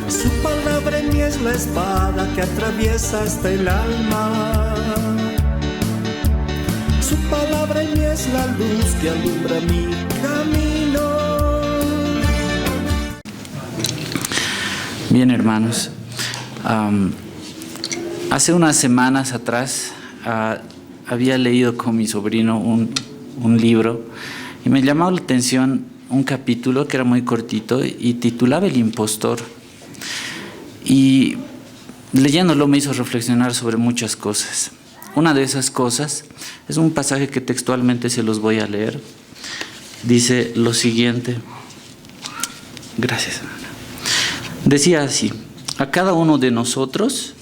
Su palabra en mí es la espada que atraviesa hasta el alma. Su palabra en mí es la luz que alumbra mi camino. Bien, hermanos, hace unas semanas atrás había leído con mi sobrino un libro y me llamó la atención un capítulo que era muy cortito y titulaba El impostor. Y leyéndolo me hizo reflexionar sobre muchas cosas. Una de esas cosas es un pasaje que textualmente se los voy a leer. Dice lo siguiente. Gracias, hermana. Decía así: a cada uno de nosotros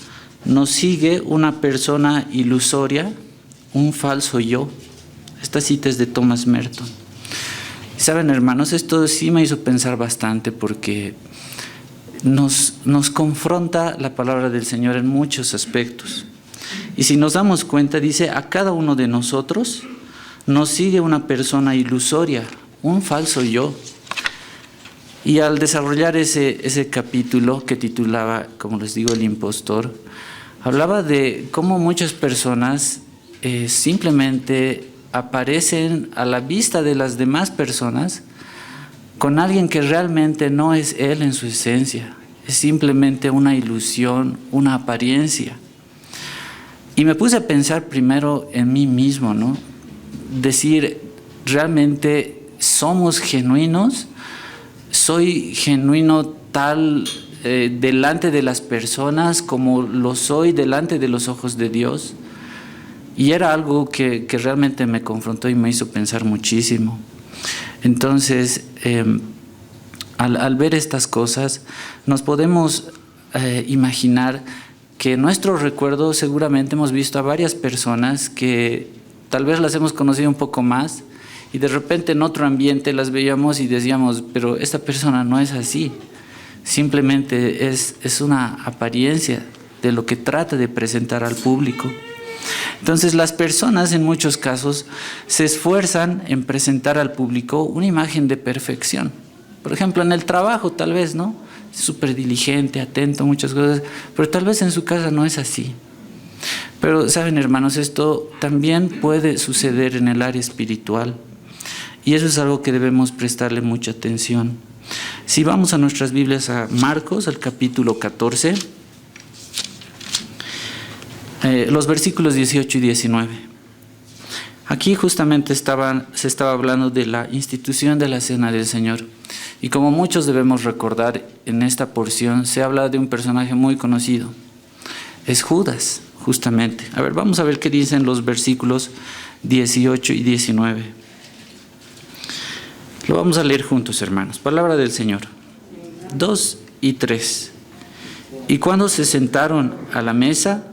nos sigue una persona ilusoria, un falso yo. Esta cita es de Thomas Merton. Saben, hermanos, esto sí me hizo pensar bastante porque nos confronta la palabra del Señor en muchos aspectos. Y si nos damos cuenta, dice, a cada uno de nosotros nos sigue una persona ilusoria, un falso yo. Y al desarrollar ese capítulo que titulaba, como les digo, El impostor, hablaba de cómo muchas personas simplemente aparecen a la vista de las demás personas con alguien que realmente no es él en su esencia, es simplemente una ilusión, una apariencia. Y me puse a pensar primero en mí mismo, ¿no? Decir, ¿realmente somos genuinos? ¿Soy genuino tal delante de las personas como lo soy delante de los ojos de Dios? Y era algo que realmente me confrontó y me hizo pensar muchísimo. Entonces, al ver estas cosas, nos podemos imaginar que en nuestro recuerdo seguramente hemos visto a varias personas que tal vez las hemos conocido un poco más y de repente en otro ambiente las veíamos y decíamos, pero esta persona no es así, simplemente es una apariencia de lo que trata de presentar al público. Entonces las personas en muchos casos se esfuerzan en presentar al público una imagen de perfección. Por ejemplo, en el trabajo tal vez, ¿no? Súper diligente, atento, muchas cosas, pero tal vez en su casa no es así. Pero saben, hermanos, esto también puede suceder en el área espiritual y eso es algo que debemos prestarle mucha atención. Si vamos a nuestras Biblias a Marcos, al capítulo 14, los versículos 18 y 19. Aquí justamente se estaba hablando de la institución de la Cena del Señor. Y como muchos debemos recordar, en esta porción se habla de un personaje muy conocido. Es Judas, justamente. A ver, vamos a ver qué dicen los versículos 18 y 19. Lo vamos a leer juntos, hermanos. Palabra del Señor. 2 y 3. Y cuando se sentaron a la mesa,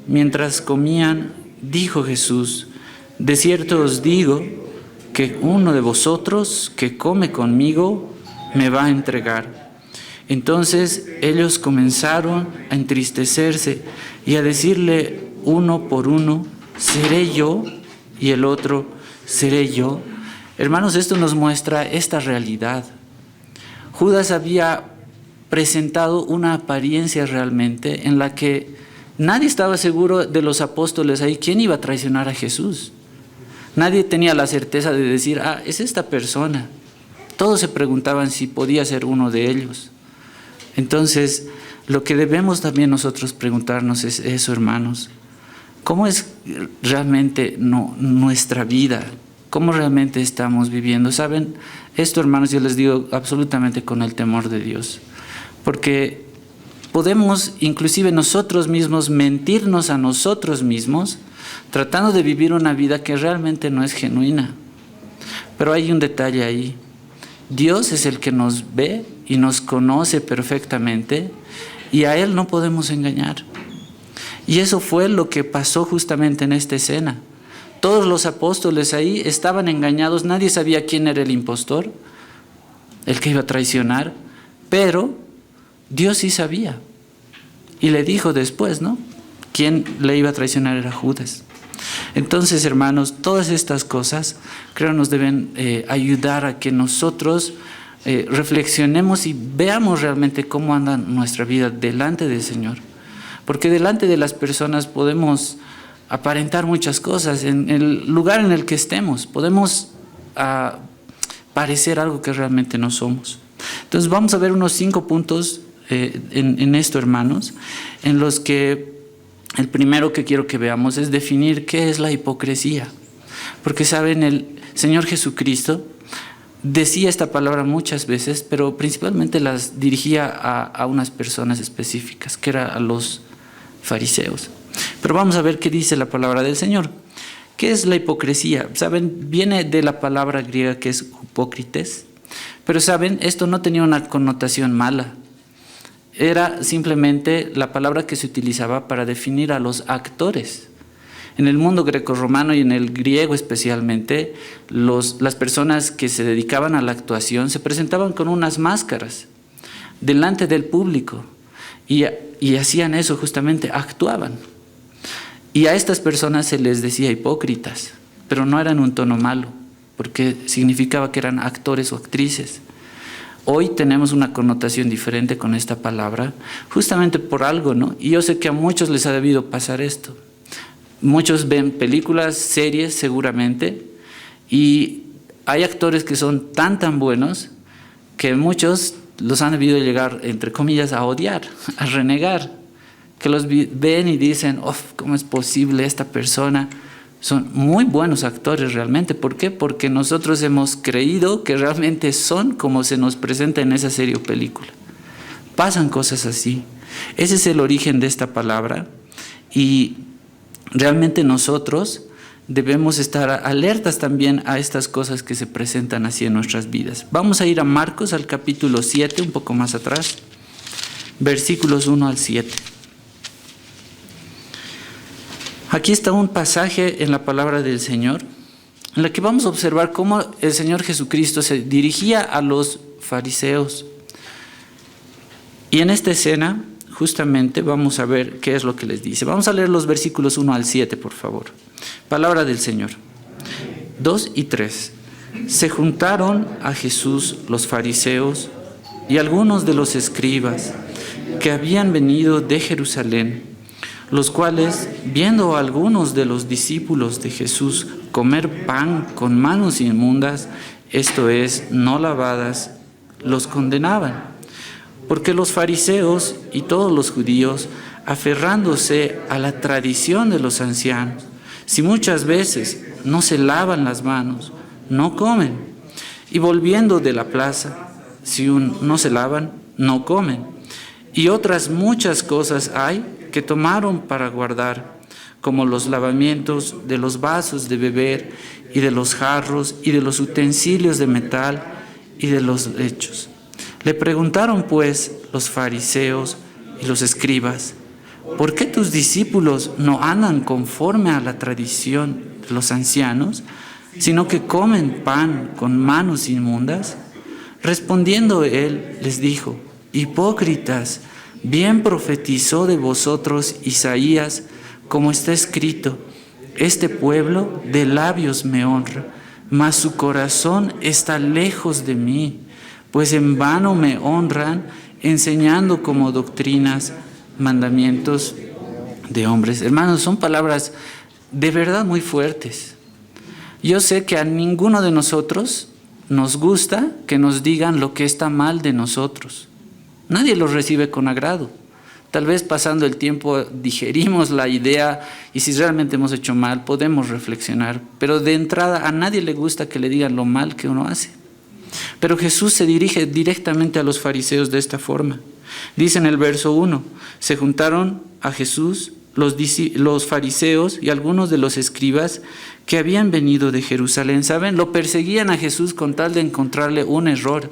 mientras comían, dijo Jesús: de cierto os digo que uno de vosotros que come conmigo me va a entregar. Entonces ellos comenzaron a entristecerse y a decirle uno por uno: ¿seré yo? Y el otro: ¿seré yo? Hermanos, esto nos muestra esta realidad. Judas había presentado una apariencia realmente en la que nadie estaba seguro de los apóstoles ahí quién iba a traicionar a Jesús. Nadie tenía la certeza de decir, es esta persona. Todos se preguntaban si podía ser uno de ellos. Entonces, lo que debemos también nosotros preguntarnos es eso, hermanos. ¿Cómo es realmente nuestra vida? ¿Cómo realmente estamos viviendo? ¿Saben? Esto, hermanos, yo les digo absolutamente con el temor de Dios. Porque podemos inclusive nosotros mismos mentirnos a nosotros mismos tratando de vivir una vida que realmente no es genuina. Pero hay un detalle ahí. Dios es el que nos ve y nos conoce perfectamente y a Él no podemos engañar. Y eso fue lo que pasó justamente en esta escena. Todos los apóstoles ahí estaban engañados, nadie sabía quién era el impostor, el que iba a traicionar, pero Dios sí sabía. Y le dijo después, ¿no? Quién le iba a traicionar era Judas. Entonces, hermanos, todas estas cosas, creo, nos deben ayudar a que nosotros reflexionemos y veamos realmente cómo anda nuestra vida delante del Señor. Porque delante de las personas podemos aparentar muchas cosas, en el lugar en el que estemos, podemos parecer algo que realmente no somos. Entonces vamos a ver unos 5 puntos en esto, hermanos, en los que el primero que quiero que veamos es definir qué es la hipocresía. Porque saben, el Señor Jesucristo decía esta palabra muchas veces, pero principalmente las dirigía a unas personas específicas, que eran a los fariseos. Pero vamos a ver qué dice la palabra del Señor. ¿Qué es la hipocresía? Saben, viene de la palabra griega que es hipócrites, pero saben, esto no tenía una connotación mala. Era simplemente la palabra que se utilizaba para definir a los actores. En el mundo grecorromano y en el griego especialmente, las personas que se dedicaban a la actuación se presentaban con unas máscaras delante del público y hacían eso justamente, actuaban. Y a estas personas se les decía hipócritas, pero no eran un tono malo, porque significaba que eran actores o actrices. Hoy tenemos una connotación diferente con esta palabra, justamente por algo, ¿no? Y yo sé que a muchos les ha debido pasar esto. Muchos ven películas, series seguramente, y hay actores que son tan buenos que muchos los han debido llegar, entre comillas, a odiar, a renegar, que los ven y dicen, ¿cómo es posible esta persona? Son muy buenos actores realmente. ¿Por qué? Porque nosotros hemos creído que realmente son como se nos presenta en esa serie o película. Pasan cosas así. Ese es el origen de esta palabra y realmente nosotros debemos estar alertas también a estas cosas que se presentan así en nuestras vidas. Vamos a ir a Marcos, al capítulo 7, un poco más atrás, versículos 1 al 7. Aquí está un pasaje en la palabra del Señor, en la que vamos a observar cómo el Señor Jesucristo se dirigía a los fariseos. Y en esta escena, justamente, vamos a ver qué es lo que les dice. Vamos a leer los versículos 1 al 7, por favor. Palabra del Señor. 2 y 3. Se juntaron a Jesús los fariseos y algunos de los escribas que habían venido de Jerusalén, los cuales, viendo a algunos de los discípulos de Jesús comer pan con manos inmundas, esto es, no lavadas, los condenaban. Porque los fariseos y todos los judíos, aferrándose a la tradición de los ancianos, si muchas veces no se lavan las manos, no comen. Y volviendo de la plaza, si no se lavan, no comen. Y otras muchas cosas hay que tomaron para guardar, como los lavamientos de los vasos de beber y de los jarros y de los utensilios de metal y de los lechos. Le preguntaron pues los fariseos y los escribas, ¿por qué tus discípulos no andan conforme a la tradición de los ancianos, sino que comen pan con manos inmundas? Respondiendo él les dijo, hipócritas, bien profetizó de vosotros Isaías, como está escrito, este pueblo de labios me honra, mas su corazón está lejos de mí, pues en vano me honran, enseñando como doctrinas mandamientos de hombres. Hermanos, son palabras de verdad muy fuertes. Yo sé que a ninguno de nosotros nos gusta que nos digan lo que está mal de nosotros. Nadie lo recibe con agrado. Tal vez pasando el tiempo digerimos la idea y si realmente hemos hecho mal podemos reflexionar. Pero de entrada a nadie le gusta que le digan lo mal que uno hace. Pero Jesús se dirige directamente a los fariseos de esta forma. Dice en el verso 1, se juntaron a Jesús los fariseos y algunos de los escribas que habían venido de Jerusalén. ¿Saben? Lo perseguían a Jesús con tal de encontrarle un error.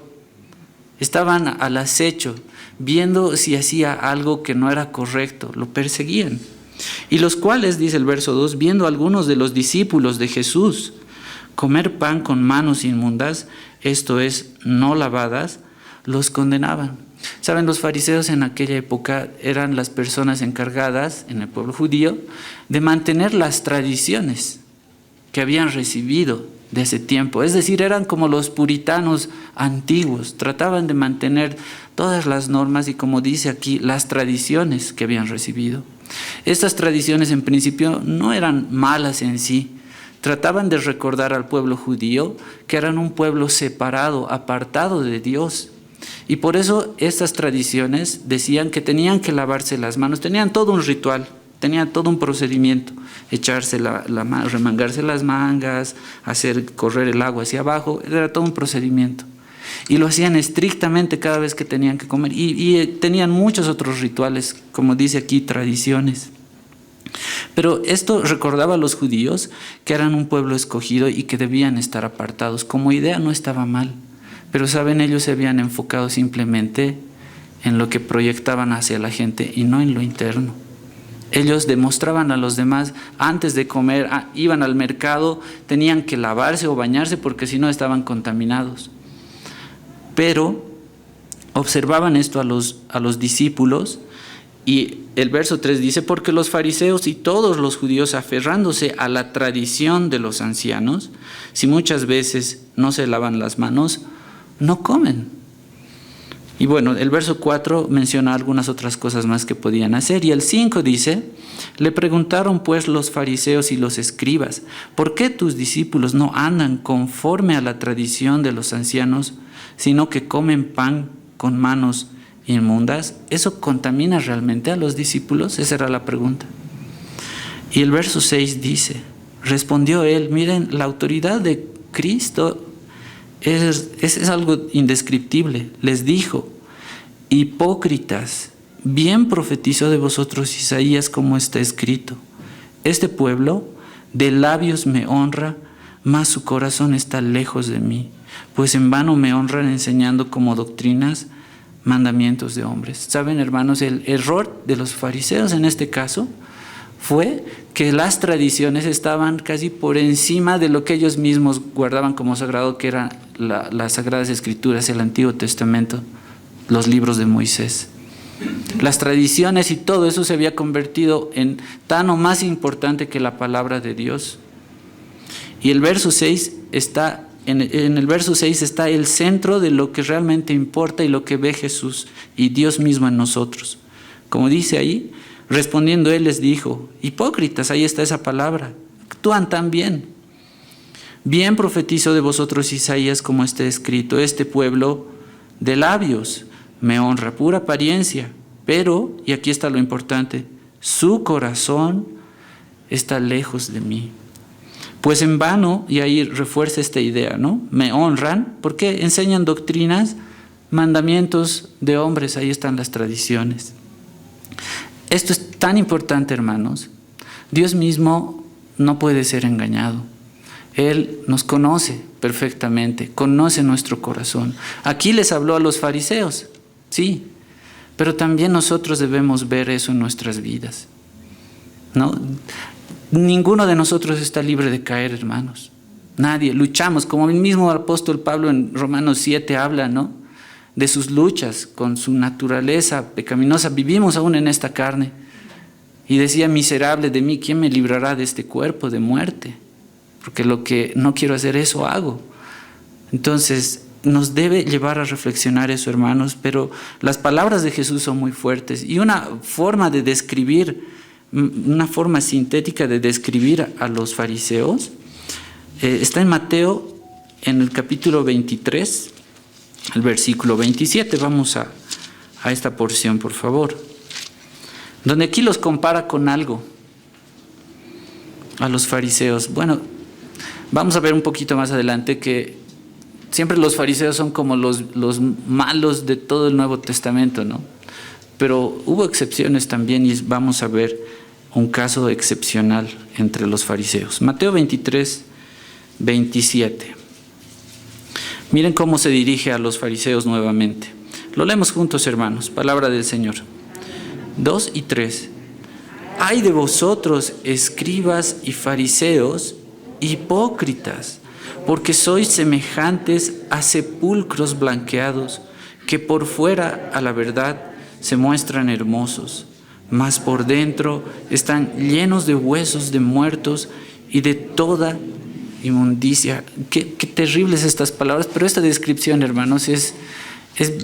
Estaban al acecho, viendo si hacía algo que no era correcto, lo perseguían. Y los cuales, dice el verso 2, viendo a algunos de los discípulos de Jesús comer pan con manos inmundas, esto es, no lavadas, los condenaban. Saben, los fariseos en aquella época eran las personas encargadas, en el pueblo judío, de mantener las tradiciones que habían recibido de ese tiempo. Es decir, eran como los puritanos antiguos, trataban de mantener todas las normas y, como dice aquí, las tradiciones que habían recibido. Estas tradiciones en principio no eran malas en sí, trataban de recordar al pueblo judío que eran un pueblo separado, apartado de Dios. Y por eso estas tradiciones decían que tenían que lavarse las manos, tenían todo un ritual, tenían todo un procedimiento, echarse remangarse las mangas, hacer correr el agua hacia abajo, era todo un procedimiento. Y lo hacían estrictamente cada vez que tenían que comer. Y tenían muchos otros rituales, como dice aquí, tradiciones. Pero esto recordaba a los judíos que eran un pueblo escogido y que debían estar apartados. Como idea no estaba mal, pero saben, ellos se habían enfocado simplemente en lo que proyectaban hacia la gente y no en lo interno. Ellos demostraban a los demás, antes de comer, iban al mercado, tenían que lavarse o bañarse porque si no estaban contaminados. Pero observaban esto a los discípulos, y el verso 3 dice: porque los fariseos y todos los judíos, aferrándose a la tradición de los ancianos, si muchas veces no se lavan las manos, no comen. Y bueno, el verso 4 menciona algunas otras cosas más que podían hacer. Y el 5 dice: le preguntaron pues los fariseos y los escribas: ¿por qué tus discípulos no andan conforme a la tradición de los ancianos, sino que comen pan con manos inmundas? ¿Eso contamina realmente a los discípulos? Esa era la pregunta. Y el verso 6 dice: respondió él, miren, la autoridad de Cristo es algo indescriptible. Les dijo: hipócritas, bien profetizó de vosotros Isaías, como está escrito: este pueblo de labios me honra, mas su corazón está lejos de mí, pues en vano me honran enseñando como doctrinas mandamientos de hombres. Saben, hermanos, el error de los fariseos en este caso fue que las tradiciones estaban casi por encima de lo que ellos mismos guardaban como sagrado, que eran las Sagradas Escrituras, el Antiguo Testamento, los libros de Moisés. Las tradiciones y todo eso se había convertido en tan o más importante que la palabra de Dios. Y el verso 6 está, en el verso 6 está el centro de lo que realmente importa y lo que ve Jesús y Dios mismo en nosotros. Como dice ahí, respondiendo él les dijo: hipócritas, ahí está esa palabra, actúan tan bien. Bien profetizó de vosotros Isaías, como está escrito: este pueblo de labios me honra, pura apariencia, pero, y aquí está lo importante, su corazón está lejos de mí. Pues en vano, y ahí refuerza esta idea, ¿no? Me honran porque enseñan doctrinas, mandamientos de hombres, ahí están las tradiciones. Esto es tan importante, hermanos. Dios mismo no puede ser engañado. Él nos conoce perfectamente, conoce nuestro corazón. Aquí les habló a los fariseos, sí, pero también nosotros debemos ver eso en nuestras vidas, ¿no? Ninguno de nosotros está libre de caer, hermanos. Nadie. Luchamos, como el mismo apóstol Pablo en Romanos 7 habla, ¿no?, de sus luchas con su naturaleza pecaminosa. Vivimos aún en esta carne. Y decía: miserable de mí, ¿quién me librará de este cuerpo de muerte? Porque lo que no quiero hacer, eso hago. Entonces, nos debe llevar a reflexionar eso, hermanos. Pero las palabras de Jesús son muy fuertes. Y una forma de describir, una forma sintética de describir a los fariseos, está en Mateo, en el capítulo 23, el versículo 27. Vamos a esta porción, por favor, donde aquí los compara con algo a los fariseos. Bueno, vamos a ver un poquito más adelante que siempre los fariseos son como los malos de todo el Nuevo Testamento, ¿no? Pero hubo excepciones también, y vamos a ver un caso excepcional entre los fariseos. Mateo 23, 27. Miren cómo se dirige a los fariseos nuevamente. Lo leemos juntos, hermanos. Palabra del Señor. 2 y 3. Ay de vosotros, escribas y fariseos, hipócritas, porque sois semejantes a sepulcros blanqueados, que por fuera a la verdad se muestran hermosos, mas por dentro están llenos de huesos de muertos y de toda inmundicia. Qué terribles estas palabras, pero esta descripción, hermanos, es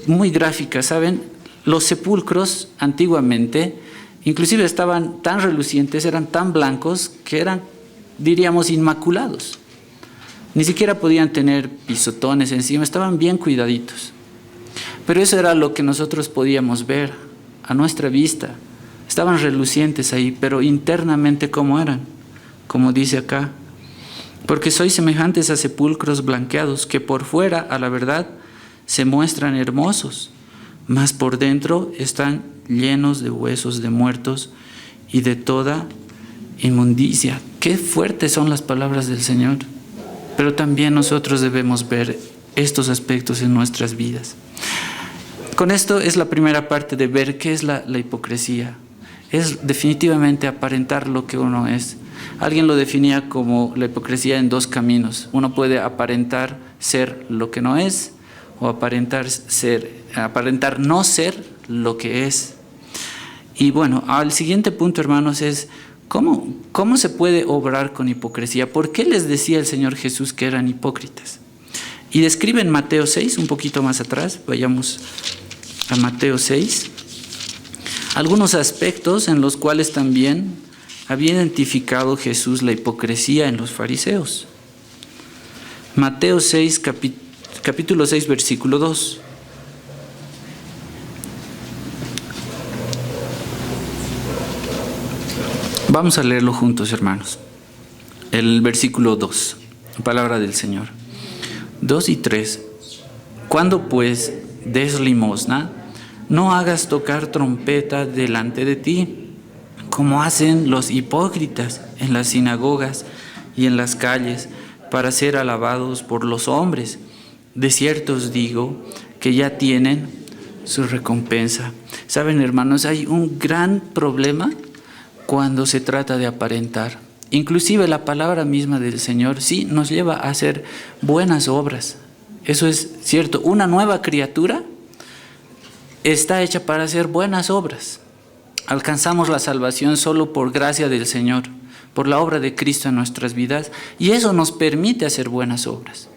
muy gráfica, ¿saben? Los sepulcros antiguamente inclusive estaban tan relucientes, eran tan blancos que eran, diríamos, inmaculados. Ni siquiera podían tener pisotones encima, estaban bien cuidaditos. Pero eso era lo que nosotros podíamos ver a nuestra vista. Estaban relucientes ahí, pero internamente, ¿cómo eran? Como dice acá, porque sois semejantes a sepulcros blanqueados, que por fuera, a la verdad, se muestran hermosos, mas por dentro están llenos de huesos de muertos y de toda inmundicia. Qué fuertes son las palabras del Señor. Pero también nosotros debemos ver estos aspectos en nuestras vidas. Con esto es la primera parte de ver qué es la hipocresía. Es definitivamente aparentar lo que uno es. Alguien lo definía como la hipocresía en dos caminos. Uno puede aparentar ser lo que no es, o aparentar no ser lo que es. Y bueno, al siguiente punto, hermanos, es ¿cómo se puede obrar con hipocresía? ¿Por qué les decía el Señor Jesús que eran hipócritas? Y describe en Mateo 6, un poquito más atrás, vayamos a Mateo 6, algunos aspectos en los cuales también había identificado Jesús la hipocresía en los fariseos. Mateo 6, capítulo 6, versículo 2. Vamos a leerlo juntos, hermanos. El versículo 2, palabra del Señor. 2 y 3. Cuando pues des limosna, no hagas tocar trompeta delante de ti, como hacen los hipócritas en las sinagogas y en las calles, para ser alabados por los hombres. De cierto os digo que ya tienen su recompensa. Saben, hermanos, hay un gran problema cuando se trata de aparentar. Inclusive la palabra misma del Señor sí nos lleva a hacer buenas obras. Eso es cierto. Una nueva criatura está hecha para hacer buenas obras. Alcanzamos la salvación solo por gracia del Señor, por la obra de Cristo en nuestras vidas, y eso nos permite hacer buenas obras.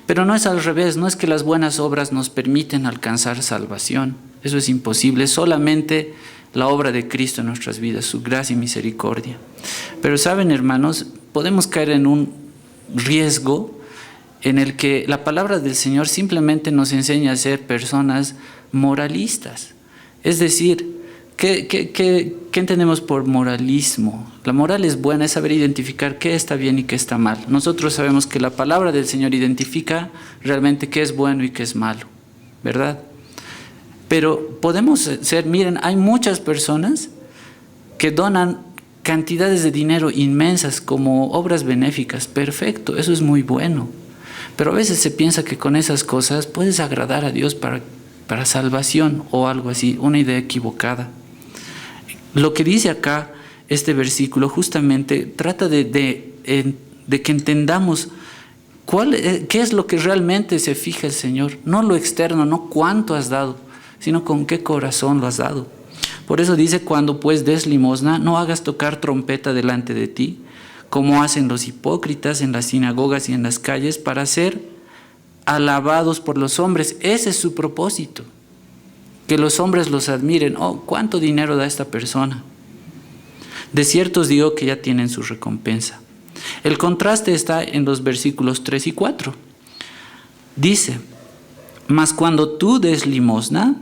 Pero no es al revés, no es que las buenas obras nos permiten alcanzar salvación. Eso es imposible, solamente la obra de Cristo en nuestras vidas, su gracia y misericordia. Pero saben, hermanos, podemos caer en un riesgo en el que la palabra del Señor simplemente nos enseña a ser personas moralistas. Es decir, ¿qué entendemos por moralismo? La moral es buena, es saber identificar qué está bien y qué está mal. Nosotros sabemos que la palabra del Señor identifica realmente qué es bueno y qué es malo, ¿verdad? Pero podemos ser, miren, hay muchas personas que donan cantidades de dinero inmensas como obras benéficas. Perfecto, eso es muy bueno. Pero a veces se piensa que con esas cosas puedes agradar a Dios para salvación o algo así, una idea equivocada. Lo que dice acá este versículo justamente trata de que entendamos qué es lo que realmente se fija el Señor. No lo externo, no cuánto has dado, sino con qué corazón lo has dado. Por eso dice, cuando pues des limosna, no hagas tocar trompeta delante de ti, como hacen los hipócritas en las sinagogas y en las calles, para ser alabados por los hombres. Ese es su propósito, que los hombres los admiren. Oh, ¿cuánto dinero da esta persona? De cierto os digo que ya tienen su recompensa. El contraste está en los versículos 3 y 4. Dice, mas cuando tú des limosna,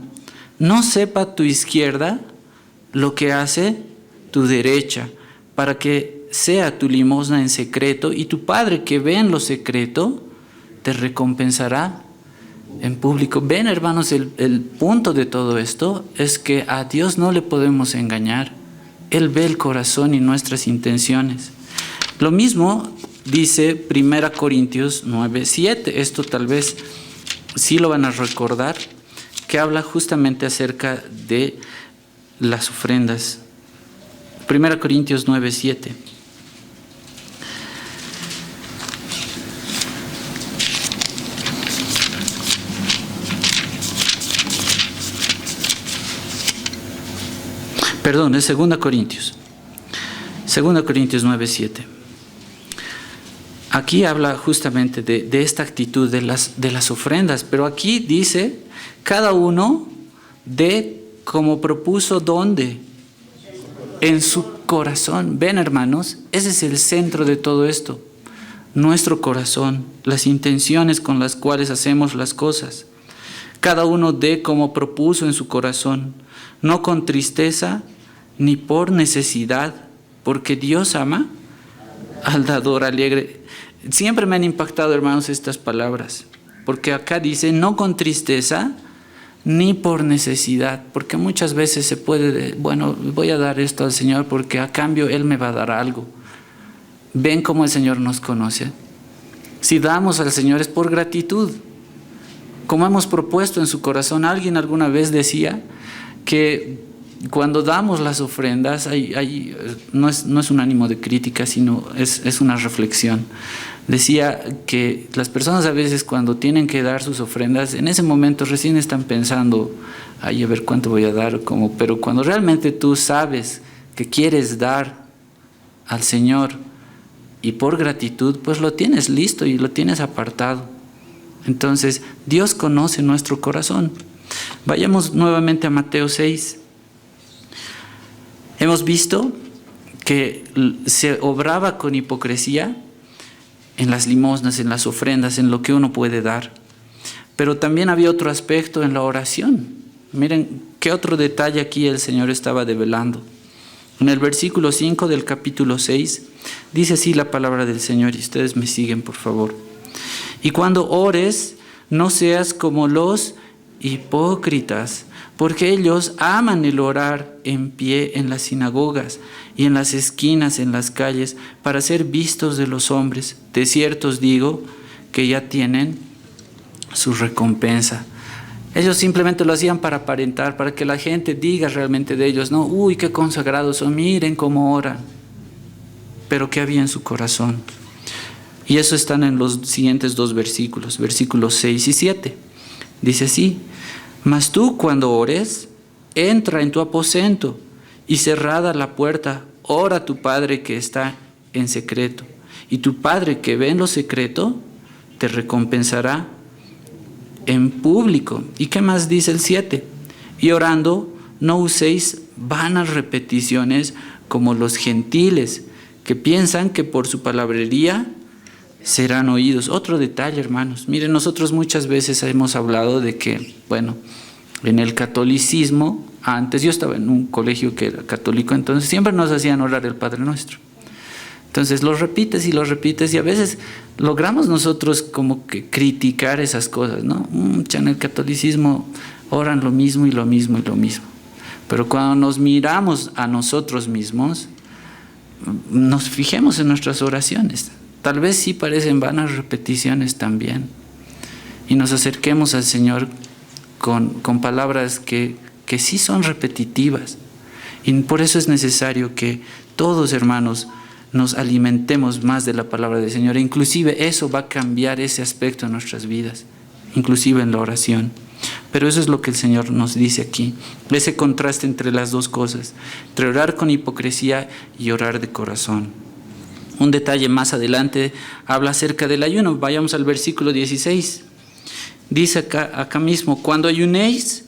no sepa tu izquierda lo que hace tu derecha, para que sea tu limosna en secreto, y tu Padre que ve en lo secreto te recompensará en público. Ven, hermanos, el punto de todo esto es que a Dios no le podemos engañar. Él ve el corazón y nuestras intenciones. Lo mismo dice 1 Corintios 9:7. Esto tal vez sí lo van a recordar, que habla justamente acerca de las ofrendas. 1 Corintios 9:7. Perdón, es 2 Corintios 9:7. Aquí habla justamente de esta actitud de las ofrendas, pero aquí dice, cada uno dé como propuso, ¿dónde? En su corazón. Ven, hermanos, ese es el centro de todo esto. Nuestro corazón, las intenciones con las cuales hacemos las cosas. Cada uno dé como propuso en su corazón, no con tristeza ni por necesidad, porque Dios ama al dador alegre. Siempre me han impactado, hermanos, estas palabras, porque acá dice, no con tristeza ni por necesidad, porque muchas veces se puede, bueno, voy a dar esto al Señor porque a cambio Él me va a dar algo. Ven cómo el Señor nos conoce. Si damos al Señor es por gratitud, como hemos propuesto en su corazón. Alguien alguna vez decía que cuando damos las ofrendas, no es un ánimo de crítica, sino es una reflexión. Decía que las personas a veces cuando tienen que dar sus ofrendas, en ese momento recién están pensando, ay, a ver cuánto voy a dar, pero cuando realmente tú sabes que quieres dar al Señor y por gratitud, pues lo tienes listo y lo tienes apartado. Entonces, Dios conoce nuestro corazón. Vayamos nuevamente a Mateo 6. Hemos visto que se obraba con hipocresía en las limosnas, en las ofrendas, en lo que uno puede dar. Pero también había otro aspecto en la oración. Miren qué otro detalle aquí el Señor estaba develando. En el versículo 5 del capítulo 6, dice así la palabra del Señor, y ustedes me siguen, por favor. Y cuando ores, no seas como los hipócritas, porque ellos aman el orar en pie en las sinagogas y en las esquinas, en las calles, para ser vistos de los hombres. De cierto os digo que ya tienen su recompensa. Ellos simplemente lo hacían para aparentar, para que la gente diga realmente de ellos, no, uy, qué consagrados son, miren cómo oran. Pero ¿qué había en su corazón? Y eso están en los siguientes dos versículos, versículos 6 y 7. Dice así: mas tú cuando ores, entra en tu aposento y cerrada la puerta, ora a tu Padre que está en secreto. Y tu Padre que ve en lo secreto, te recompensará en público. ¿Y qué más dice el 7? Y orando, no uséis vanas repeticiones como los gentiles, que piensan que por su palabrería serán oídos. Otro detalle, hermanos. Miren, nosotros muchas veces hemos hablado de que, bueno, en el catolicismo, antes yo estaba en un colegio que era católico, entonces siempre nos hacían orar el Padre Nuestro. Entonces lo repites y a veces logramos nosotros como que criticar esas cosas, ¿no? En el catolicismo oran lo mismo y lo mismo y lo mismo. Pero cuando nos miramos a nosotros mismos, nos fijemos en nuestras oraciones. Tal vez sí parecen vanas repeticiones también. Y nos acerquemos al Señor con palabras que sí son repetitivas. Y por eso es necesario que todos, hermanos, nos alimentemos más de la palabra del Señor. E inclusive eso va a cambiar ese aspecto en nuestras vidas, inclusive en la oración. Pero eso es lo que el Señor nos dice aquí. Ese contraste entre las dos cosas, entre orar con hipocresía y orar de corazón. Un detalle más adelante habla acerca del ayuno. Vayamos al versículo 16. Dice acá mismo: cuando ayunéis,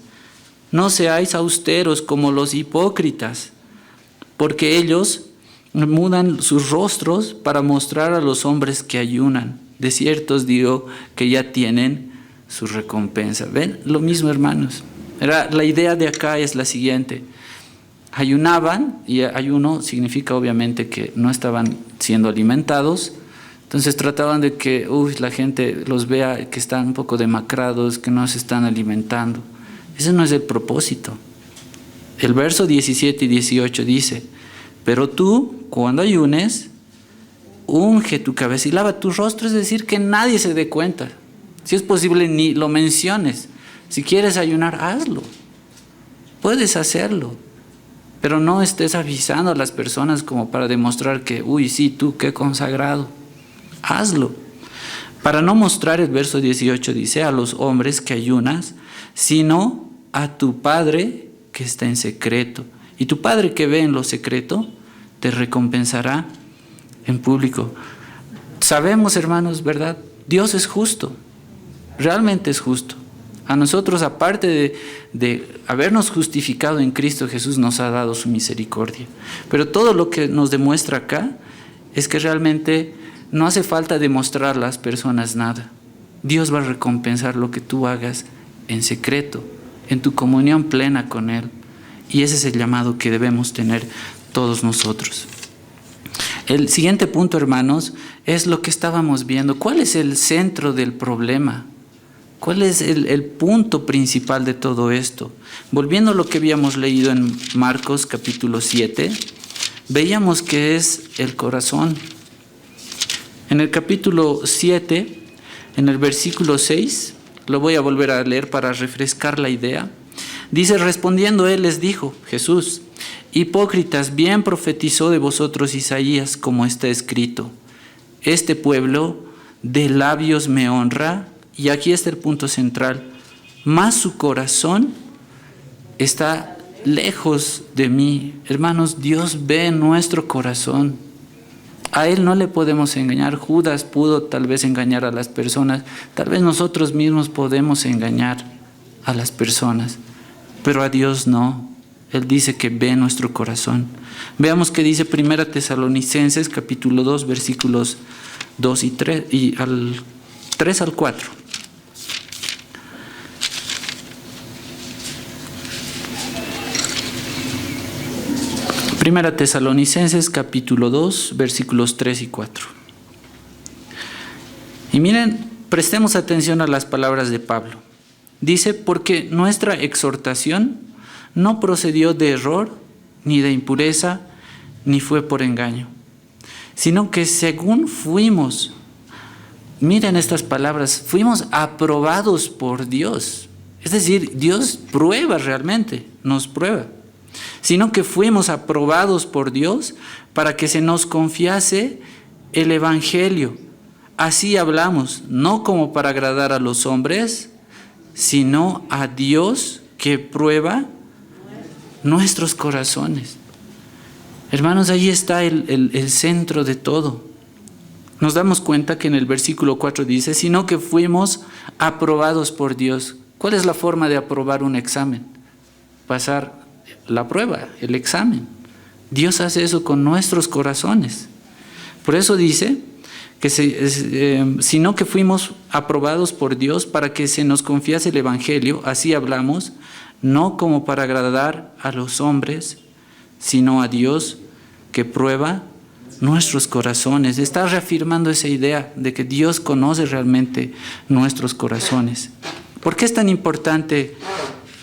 no seáis austeros como los hipócritas, porque ellos mudan sus rostros para mostrar a los hombres que ayunan. De cierto os digo que ya tienen su recompensa. ¿Ven? Lo mismo, hermanos. La idea de acá es la siguiente. Ayunaban, y ayuno significa obviamente que no estaban siendo alimentados, entonces trataban de que la gente los vea que están un poco demacrados, que no se están alimentando. Ese no es el propósito. El verso 17 y 18 dice: pero tú, cuando ayunes, unge tu cabeza y lava tu rostro, es decir, que nadie se dé cuenta. Si es posible, ni lo menciones. Si quieres ayunar, hazlo. Puedes hacerlo. Pero no estés avisando a las personas como para demostrar que, sí, tú, qué consagrado. Hazlo. Para no mostrar, el verso 18 dice, a los hombres que ayunas, sino a tu Padre que está en secreto. Y tu Padre que ve en lo secreto, te recompensará en público. sabemos, hermanos, ¿verdad? Dios es justo, realmente es justo. A nosotros, aparte de habernos justificado en Cristo Jesús, nos ha dado su misericordia. Pero todo lo que nos demuestra acá es que realmente no hace falta demostrar a las personas nada. Dios va a recompensar lo que tú hagas en secreto, en tu comunión plena con Él. Y ese es el llamado que debemos tener todos nosotros. El siguiente punto, hermanos, es lo que estábamos viendo. ¿Cuál es el centro del problema? ¿Cuál es el punto principal de todo esto? Volviendo a lo que habíamos leído en Marcos capítulo 7, veíamos que es el corazón. En el capítulo 7, en el versículo 6, lo voy a volver a leer para refrescar la idea. Dice, respondiendo él les dijo, Jesús, hipócritas, bien profetizó de vosotros Isaías, como está escrito. Este pueblo de labios me honra, y aquí está el punto central, mas su corazón está lejos de mí. Hermanos, Dios ve nuestro corazón. A Él no le podemos engañar. Judas pudo tal vez engañar a las personas. Tal vez nosotros mismos podemos engañar a las personas. Pero a Dios no. Él dice que ve nuestro corazón. Veamos qué dice 1 Tesalonicenses capítulo 2 versículos 2 y 3 y al 3 al 4. Primera Tesalonicenses capítulo 2 versículos 3 y 4. Y miren, prestemos atención a las palabras de Pablo. Dice, porque nuestra exhortación no procedió de error, ni de impureza, ni fue por engaño, sino que según fuimos, miren estas palabras, fuimos aprobados por Dios. Es decir, Dios prueba realmente, nos prueba. Sino que fuimos aprobados por Dios para que se nos confiase el Evangelio. Así hablamos, no como para agradar a los hombres, sino a Dios que prueba nuestros corazones. Hermanos, ahí está el centro de todo. Nos damos cuenta que en el versículo 4 dice, sino que fuimos aprobados por Dios. ¿Cuál es la forma de aprobar un examen? Pasar la prueba, el examen. Dios hace eso con nuestros corazones. Por eso dice que sino que fuimos aprobados por Dios para que se nos confiase el Evangelio, así hablamos, no como para agradar a los hombres, sino a Dios que prueba nuestros corazones. Está reafirmando esa idea de que Dios conoce realmente nuestros corazones. ¿Por qué es tan importante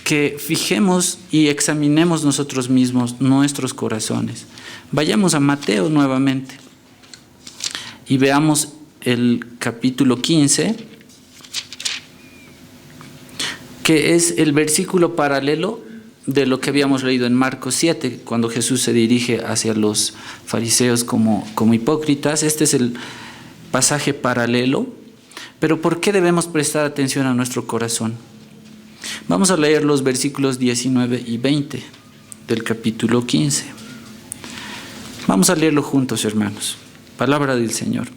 que fijemos y examinemos nosotros mismos nuestros corazones? Vayamos a Mateo nuevamente y veamos el capítulo 15, que es el versículo paralelo de lo que habíamos leído en Marcos 7, cuando Jesús se dirige hacia los fariseos como hipócritas. Este es el pasaje paralelo. Pero ¿por qué debemos prestar atención a nuestro corazón? Vamos a leer los versículos 19 y 20 del capítulo 15. Vamos a leerlo juntos, hermanos. Palabra del Señor.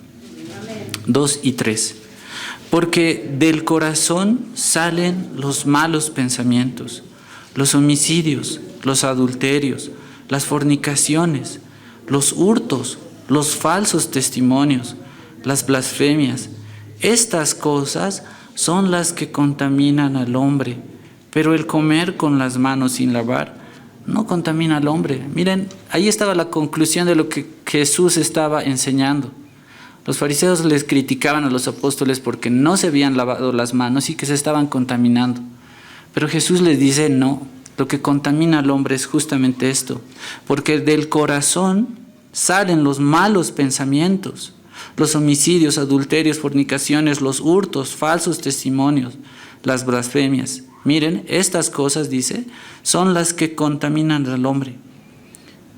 2 y 3. Porque del corazón salen los malos pensamientos, los homicidios, los adulterios, las fornicaciones, los hurtos, los falsos testimonios, las blasfemias. Estas cosas son las que contaminan al hombre, pero el comer con las manos sin lavar no contamina al hombre. Miren, ahí estaba la conclusión de lo que Jesús estaba enseñando. Los fariseos les criticaban a los apóstoles porque no se habían lavado las manos y que se estaban contaminando. Pero Jesús les dice, no, lo que contamina al hombre es justamente esto, porque del corazón salen los malos pensamientos, los homicidios, adulterios, fornicaciones, los hurtos, falsos testimonios, las blasfemias. Miren, estas cosas, dice, son las que contaminan al hombre.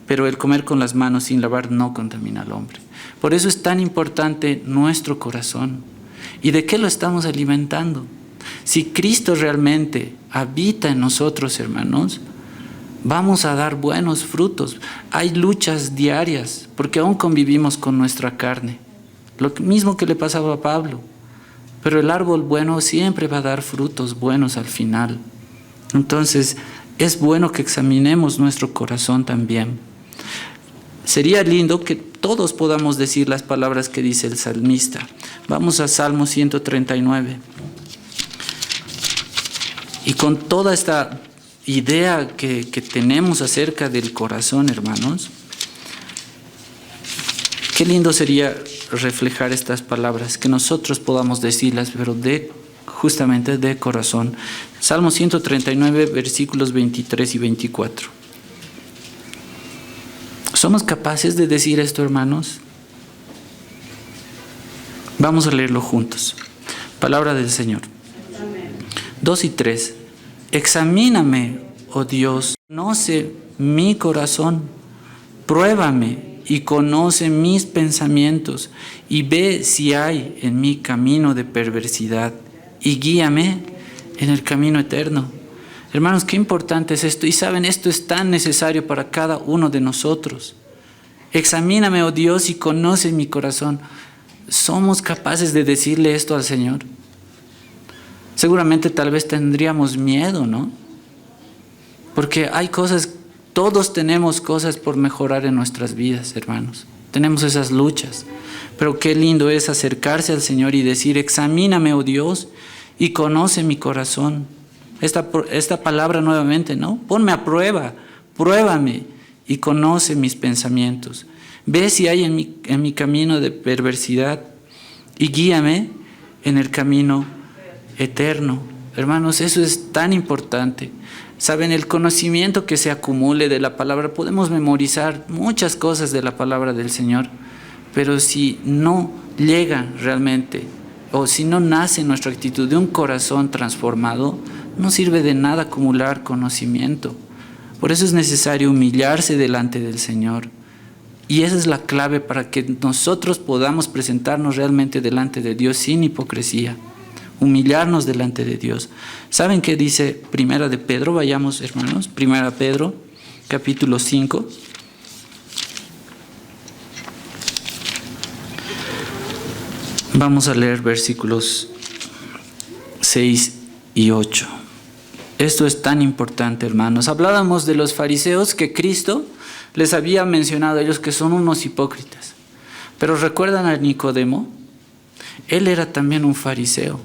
Pero el comer con las manos sin lavar no contamina al hombre. Por eso es tan importante nuestro corazón. ¿Y de qué lo estamos alimentando? Si Cristo realmente habita en nosotros, hermanos, vamos a dar buenos frutos. Hay luchas diarias, porque aún convivimos con nuestra carne. Lo mismo que le pasaba a Pablo. Pero el árbol bueno siempre va a dar frutos buenos al final. Entonces, es bueno que examinemos nuestro corazón también. Sería lindo que todos podamos decir las palabras que dice el salmista. Vamos a Salmo 139. Y con toda esta idea que tenemos acerca del corazón, hermanos, qué lindo sería reflejar estas palabras, que nosotros podamos decirlas, pero justamente de corazón. Salmo 139, versículos 23 y 24. ¿Somos capaces de decir esto, hermanos? Vamos a leerlo juntos. Palabra del Señor. 2 y 3. Examíname, oh Dios, conoce mi corazón, pruébame y conoce mis pensamientos, y ve si hay en mí camino de perversidad, y guíame en el camino eterno. Hermanos, qué importante es esto, y saben, esto es tan necesario para cada uno de nosotros. Examíname, oh Dios, y conoce mi corazón. ¿Somos capaces de decirle esto al Señor? Seguramente tal vez tendríamos miedo, ¿no? Porque hay cosas, todos tenemos cosas por mejorar en nuestras vidas, hermanos. Tenemos esas luchas. Pero qué lindo es acercarse al Señor y decir, examíname, oh Dios, y conoce mi corazón. Esta palabra nuevamente, ¿no? Ponme a prueba, pruébame y conoce mis pensamientos. Ve si hay en mi camino de perversidad y guíame en el camino eterno. Hermanos, eso es tan importante. Saben, el conocimiento que se acumule de la palabra, podemos memorizar muchas cosas de la palabra del Señor, pero si no llega realmente, o si no nace en nuestra actitud de un corazón transformado, no sirve de nada acumular conocimiento. Por eso es necesario humillarse delante del Señor. Y esa es la clave para que nosotros podamos presentarnos realmente delante de Dios sin hipocresía. Humillarnos delante de Dios. ¿Saben qué dice Primera de Pedro? Vayamos, hermanos. Primera Pedro, capítulo 5. Vamos a leer versículos 6 y 8. Esto es tan importante, hermanos. Hablábamos de los fariseos que Cristo les había mencionado a ellos que son unos hipócritas. Pero ¿recuerdan a Nicodemo? Él era también un fariseo.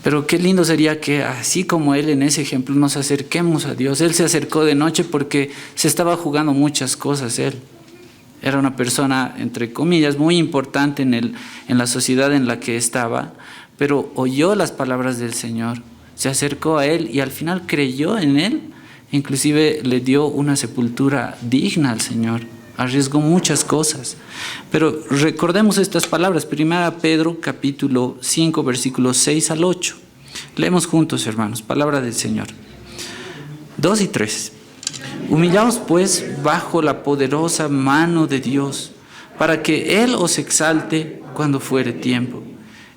Pero qué lindo sería que así como él en ese ejemplo nos acerquemos a Dios. Él se acercó de noche porque se estaba jugando muchas cosas él. Era una persona, entre comillas, muy importante en la sociedad en la que estaba, pero oyó las palabras del Señor, se acercó a él y al final creyó en él, inclusive le dio una sepultura digna al Señor, arriesgó muchas cosas. Pero recordemos estas palabras, 1 Pedro capítulo 5, versículos 6 al 8. Leemos juntos, hermanos, palabra del Señor. 2 y 3. Humillaos pues bajo la poderosa mano de Dios, para que Él os exalte cuando fuere tiempo,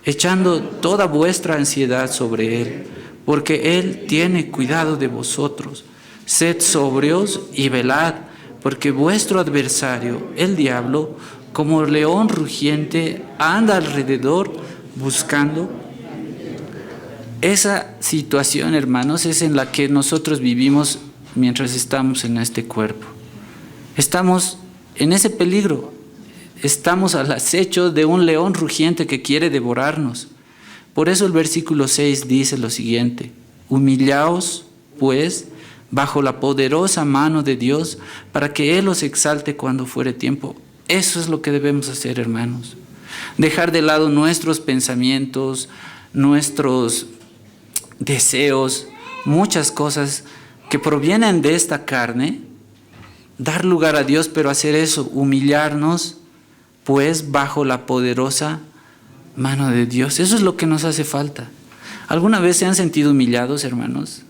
echando toda vuestra ansiedad sobre Él, porque Él tiene cuidado de vosotros. Sed sobrios y velad, porque vuestro adversario, el diablo, como león rugiente, anda alrededor buscando. Esa situación, hermanos, es en la que nosotros vivimos mientras estamos en este cuerpo. Estamos en ese peligro. Estamos al acecho de un león rugiente que quiere devorarnos. Por eso el versículo 6 dice lo siguiente: humillaos, pues, bajo la poderosa mano de Dios, para que Él os exalte cuando fuere tiempo. Eso es lo que debemos hacer, hermanos. Dejar de lado nuestros pensamientos, nuestros deseos, muchas cosas que provienen de esta carne, dar lugar a Dios, pero hacer eso, humillarnos, pues, bajo la poderosa mano de Dios. Eso es lo que nos hace falta. ¿Alguna vez se han sentido humillados, hermanos?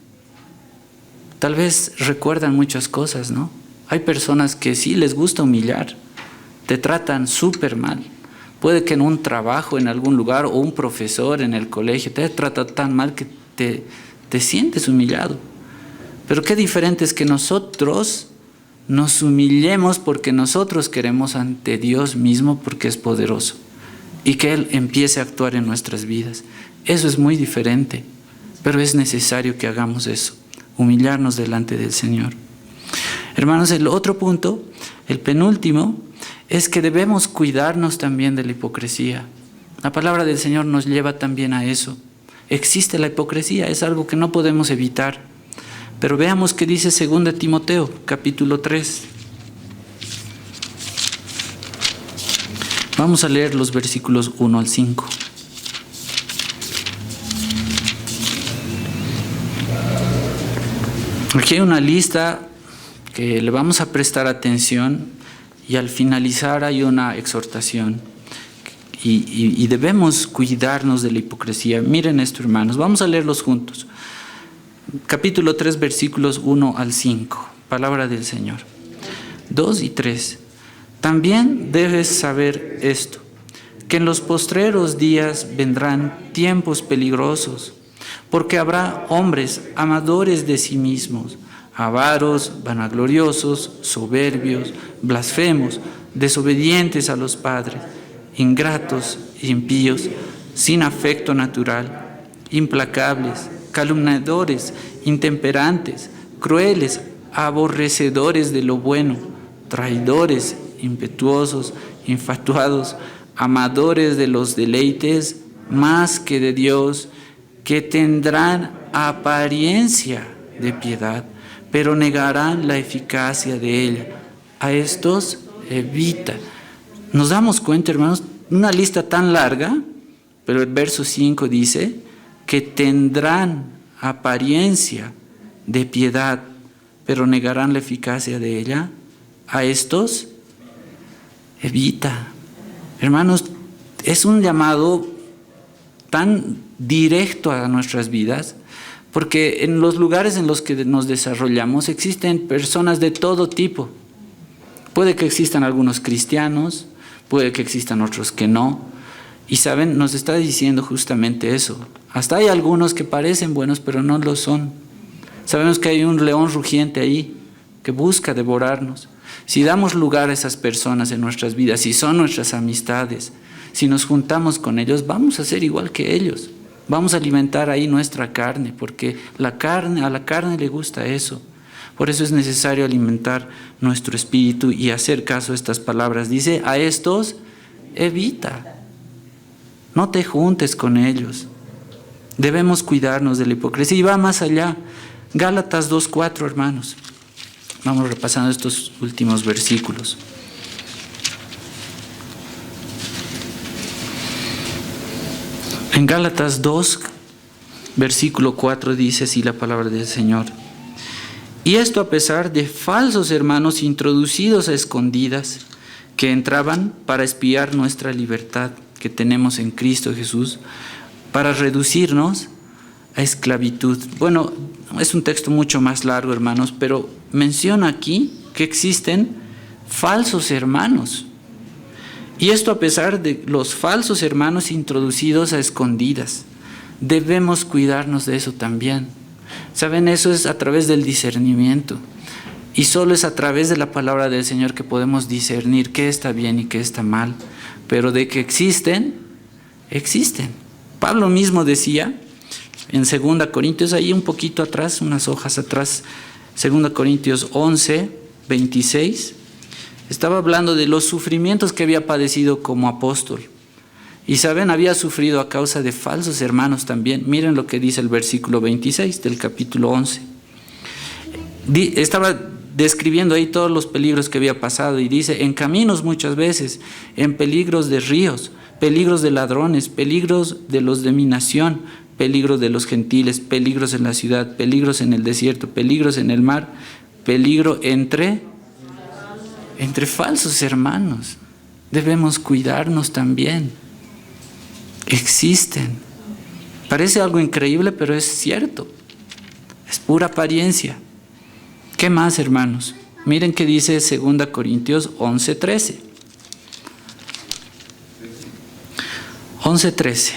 Tal vez recuerdan muchas cosas, ¿no? Hay personas que sí les gusta humillar, te tratan súper mal. Puede que en un trabajo, en algún lugar, o un profesor en el colegio, te trata tan mal que te sientes humillado. Pero qué diferente es que nosotros nos humillemos porque nosotros queremos ante Dios mismo, porque es poderoso. y que Él empiece a actuar en nuestras vidas. Eso es muy diferente, pero es necesario que hagamos eso, humillarnos delante del Señor. Hermanos, el otro punto, el penúltimo, es que debemos cuidarnos también de la hipocresía. La palabra del Señor nos lleva también a eso. Existe la hipocresía, es algo que no podemos evitar. Pero veamos qué dice 2 Timoteo, capítulo 3. Vamos a leer los versículos 1 al 5. Aquí hay una lista que le vamos a prestar atención y al finalizar hay una exhortación. Y debemos cuidarnos de la hipocresía. Miren esto, hermanos, vamos a leerlos juntos. Capítulo 3, versículos 1 al 5. Palabra del Señor. 2 y 3. También debes saber esto, que en los postreros días vendrán tiempos peligrosos, porque habrá hombres amadores de sí mismos, avaros, vanagloriosos, soberbios, blasfemos, desobedientes a los padres, ingratos, impíos, sin afecto natural, implacables, calumniadores, intemperantes, crueles, aborrecedores de lo bueno, traidores, impetuosos, infatuados, amadores de los deleites más que de Dios, que tendrán apariencia de piedad, pero negarán la eficacia de ella. A estos evita. Nos damos cuenta, hermanos, una lista tan larga, pero el verso 5 dice que tendrán apariencia de piedad, pero negarán la eficacia de ella. A estos evita. Hermanos, es un llamado tan directo a nuestras vidas, porque en los lugares en los que nos desarrollamos existen personas de todo tipo. Puede que existan algunos cristianos, puede que existan otros que no. Y saben, nos está diciendo justamente eso. Hasta hay algunos que parecen buenos, pero no lo son. Sabemos que hay un león rugiente ahí que busca devorarnos. Si damos lugar a esas personas en nuestras vidas, si son nuestras amistades, si nos juntamos con ellos, vamos a ser igual que ellos. Vamos a alimentar ahí nuestra carne, porque a la carne le gusta eso. Por eso es necesario alimentar nuestro espíritu y hacer caso a estas palabras. Dice, a estos evita. No te juntes con ellos. Debemos cuidarnos de la hipocresía. Y va más allá. Gálatas 2:4, hermanos. Vamos repasando estos últimos versículos. En Gálatas 2, versículo 4 dice así la palabra del Señor. Y esto a pesar de falsos hermanos introducidos a escondidas, que entraban para espiar nuestra libertad que tenemos en Cristo Jesús, para reducirnos a esclavitud. Bueno, es un texto mucho más largo, hermanos, pero menciona aquí que existen falsos hermanos. Y esto a pesar de los falsos hermanos introducidos a escondidas. Debemos cuidarnos de eso también. ¿Saben? Eso es a través del discernimiento. Y solo es a través de la palabra del Señor que podemos discernir qué está bien y qué está mal. Pero de que existen, existen. Pablo mismo decía en 2 Corintios, ahí un poquito atrás, unas hojas atrás, 2 Corintios 11, 26, estaba hablando de los sufrimientos que había padecido como apóstol. Y saben, había sufrido a causa de falsos hermanos también. Miren lo que dice el versículo 26 del capítulo 11. Estaba describiendo ahí todos los peligros que había pasado y dice, en caminos muchas veces, en peligros de ríos, peligros de ladrones, peligros de los de mi nación, peligros de los gentiles, peligros en la ciudad, peligros en el desierto, peligros en el mar, peligro entre falsos hermanos. Debemos cuidarnos también. Existen. Parece algo increíble, pero es cierto. Es pura apariencia. ¿Qué más, hermanos? Miren qué dice 2 Corintios 11:13. 11:13.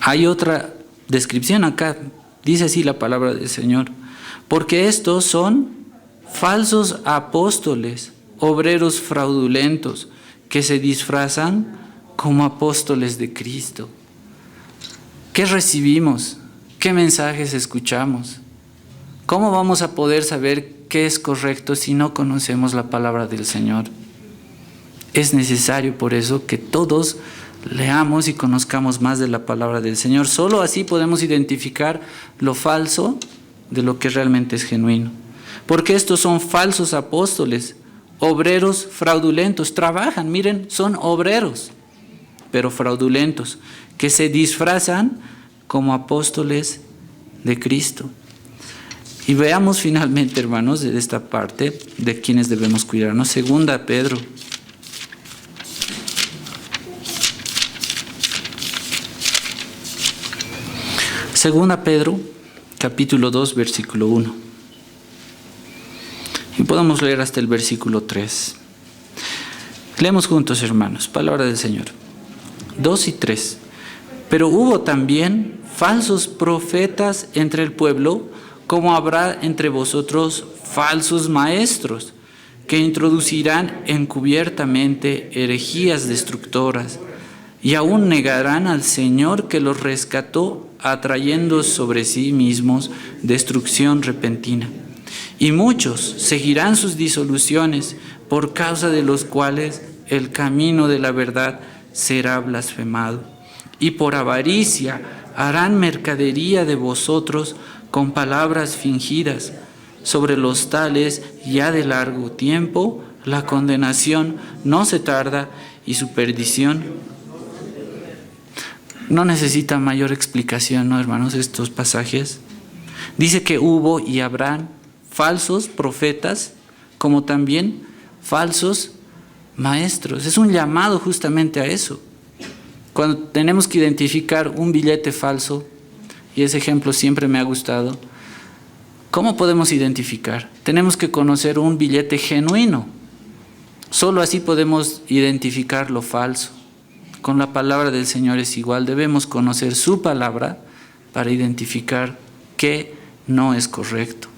Hay otra descripción acá. Dice así la palabra del Señor. Porque estos son falsos apóstoles, obreros fraudulentos, que se disfrazan como apóstoles de Cristo. ¿Qué recibimos? ¿Qué mensajes escuchamos? ¿Cómo vamos a poder saber qué es correcto si no conocemos la palabra del Señor? Es necesario por eso que todos leamos y conozcamos más de la palabra del Señor. Solo así podemos identificar lo falso de lo que realmente es genuino. Porque estos son falsos apóstoles, obreros fraudulentos. Trabajan, miren, son obreros, pero fraudulentos, que se disfrazan como apóstoles de Cristo. Y veamos finalmente, hermanos, de esta parte de quienes debemos cuidarnos. Segunda Pedro. Segunda Pedro, capítulo 2, versículo 1. Y podemos leer hasta el versículo 3. Leemos juntos, hermanos, palabra del Señor. 2 y 3. Pero hubo también falsos profetas entre el pueblo, como habrá entre vosotros falsos maestros, que introducirán encubiertamente herejías destructoras, y aún negarán al Señor que los rescató, atrayendo sobre sí mismos destrucción repentina. Y muchos seguirán sus disoluciones, por causa de los cuales el camino de la verdad será blasfemado. Y por avaricia harán mercadería de vosotros con palabras fingidas. Sobre los tales, ya de largo tiempo, la condenación no se tarda y su perdición no necesita mayor explicación, ¿no, hermanos? Estos pasajes. Dice que hubo y habrán falsos profetas, como también falsos maestros. Es un llamado justamente a eso. Cuando tenemos que identificar un billete falso, y ese ejemplo siempre me ha gustado, ¿cómo podemos identificar? Tenemos que conocer un billete genuino. Solo así podemos identificar lo falso. Con la palabra del Señor es igual. Debemos conocer su palabra para identificar qué no es correcto.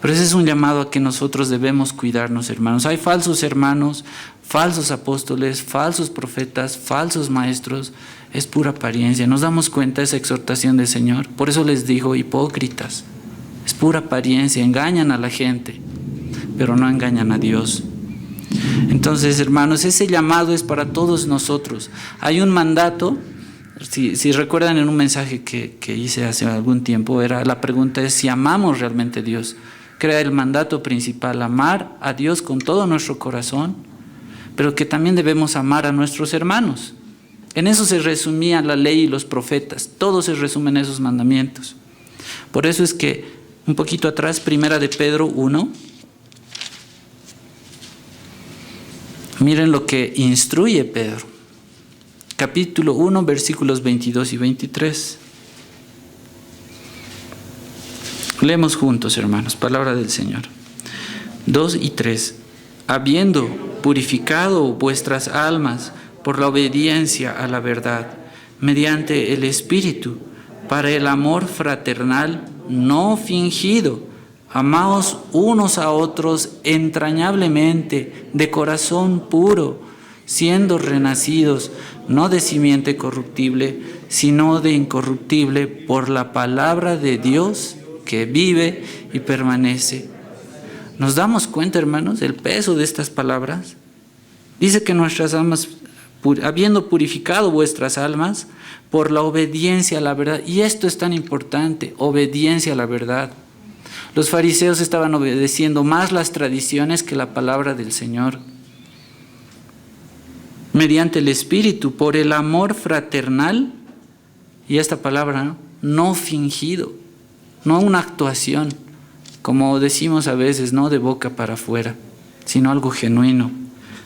Pero ese es un llamado a que nosotros debemos cuidarnos, hermanos. Hay falsos hermanos, falsos apóstoles, falsos profetas, falsos maestros. Es pura apariencia. Nos damos cuenta de esa exhortación del Señor. Por eso les digo, hipócritas. Es pura apariencia. Engañan a la gente, pero no engañan a Dios. Entonces, hermanos, ese llamado es para todos nosotros. Hay un mandato, si recuerdan en un mensaje que hice hace algún tiempo, la pregunta es si amamos realmente a Dios. Crea el mandato principal, amar a Dios con todo nuestro corazón, pero que también debemos amar a nuestros hermanos. En eso se resumía la ley y los profetas, todo se resume en esos mandamientos. Por eso es que un poquito atrás, primera de Pedro 1, miren lo que instruye Pedro. Capítulo 1, versículos 22 y 23. Leemos juntos, hermanos, palabra del Señor. 2 y 3. Habiendo purificado vuestras almas por la obediencia a la verdad, mediante el Espíritu, para el amor fraternal no fingido, amaos unos a otros entrañablemente, de corazón puro, siendo renacidos, no de simiente corruptible, sino de incorruptible, por la palabra de Dios que vive y permanece. ¿Nos damos cuenta, hermanos, del peso de estas palabras? Dice que nuestras almas, habiendo purificado vuestras almas por la obediencia a la verdad, y esto es tan importante, obediencia a la verdad. Los fariseos estaban obedeciendo más las tradiciones que la palabra del Señor. Mediante el Espíritu, por el amor fraternal, y esta palabra, no fingido, no una actuación, como decimos a veces, no de boca para afuera, sino algo genuino.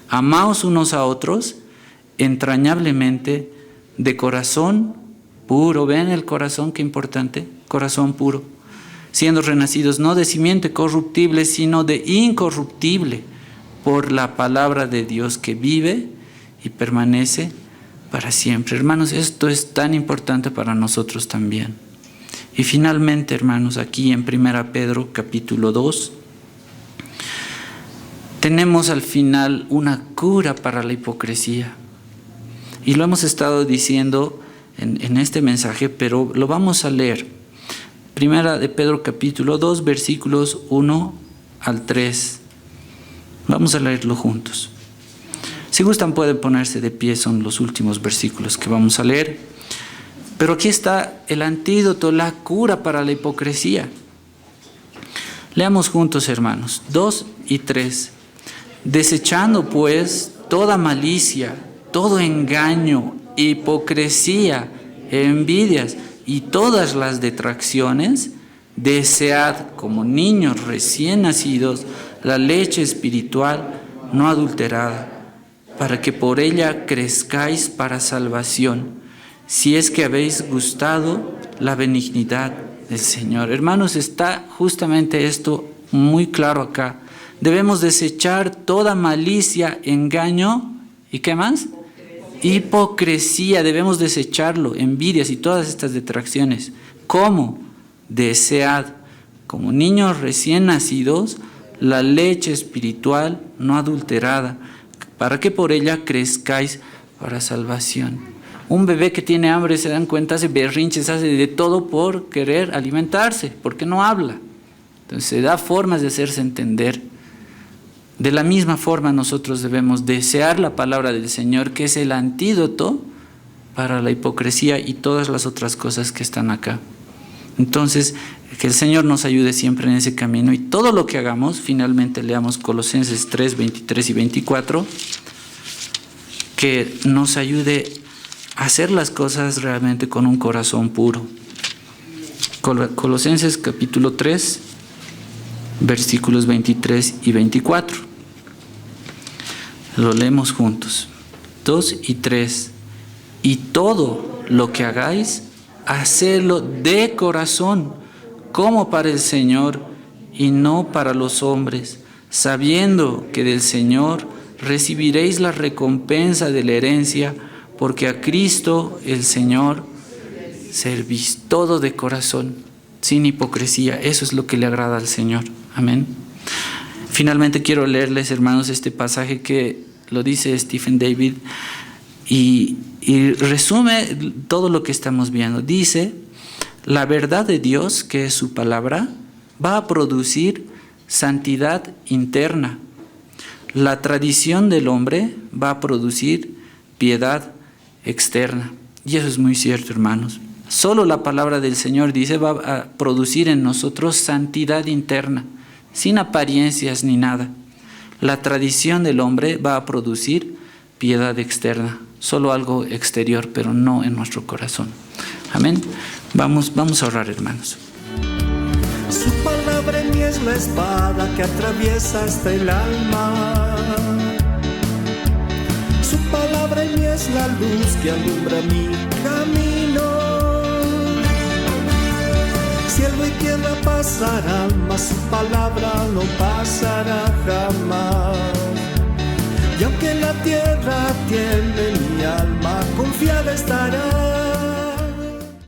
Amaos unos a otros entrañablemente, de corazón puro. ¿Ven el corazón? Qué importante, corazón puro. Siendo renacidos no de simiente corruptible, sino de incorruptible, por la palabra de Dios que vive y permanece para siempre. Hermanos, esto es tan importante para nosotros también. Y finalmente, hermanos, aquí en 1 Pedro capítulo 2, tenemos al final una cura para la hipocresía. Y lo hemos estado diciendo en este mensaje, pero lo vamos a leer. Primera de Pedro capítulo 2, versículos 1 al 3. Vamos a leerlo juntos. Si gustan pueden ponerse de pie, son los últimos versículos que vamos a leer. Pero aquí está el antídoto, la cura para la hipocresía. Leamos juntos, hermanos, 2 y 3. Desechando pues toda malicia, todo engaño, hipocresía, envidias y todas las detracciones, desead como niños recién nacidos la leche espiritual no adulterada, para que por ella crezcáis para salvación, si es que habéis gustado la benignidad del Señor. Hermanos, está justamente esto muy claro acá. Debemos desechar toda malicia, engaño y ¿qué más? Hipocresía, debemos desecharlo, envidias y todas estas detracciones. ¿Cómo? Desead, como niños recién nacidos, la leche espiritual no adulterada, para que por ella crezcáis para salvación. Un bebé que tiene hambre, se dan cuenta, hace berrinches, hace de todo por querer alimentarse, porque no habla. Entonces se da formas de hacerse entender. De la misma forma nosotros debemos desear la palabra del Señor, que es el antídoto para la hipocresía y todas las otras cosas que están acá. Entonces, que el Señor nos ayude siempre en ese camino, y todo lo que hagamos, finalmente leamos Colosenses 3, 23 y 24, que nos ayude a hacer las cosas realmente con un corazón puro. Colosenses capítulo 3, versículos 23 y 24. Lo leemos juntos. 2 y 3. Y todo lo que hagáis, hacedlo de corazón, como para el Señor y no para los hombres, sabiendo que del Señor recibiréis la recompensa de la herencia, porque a Cristo el Señor servís. Todo de corazón, sin hipocresía. Eso es lo que le agrada al Señor. Amén. Finalmente quiero leerles, hermanos, este pasaje que lo dice Stephen David y resume todo lo que estamos viendo. Dice: la verdad de Dios, que es su palabra, va a producir santidad interna. La tradición del hombre va a producir piedad externa. Y eso es muy cierto, hermanos. Solo la palabra del Señor, dice, va a producir en nosotros santidad interna, sin apariencias ni nada. La tradición del hombre va a producir piedad externa, solo algo exterior, pero no en nuestro corazón. Amén. Vamos a orar, hermanos. Su palabra en mí es la espada que atraviesa hasta el alma. Su palabra en mí es la luz que alumbra mi camino. Cielo y tierra pasarán, mas su palabra no pasará jamás. Y aunque la tierra tiene mi alma, confiada estará.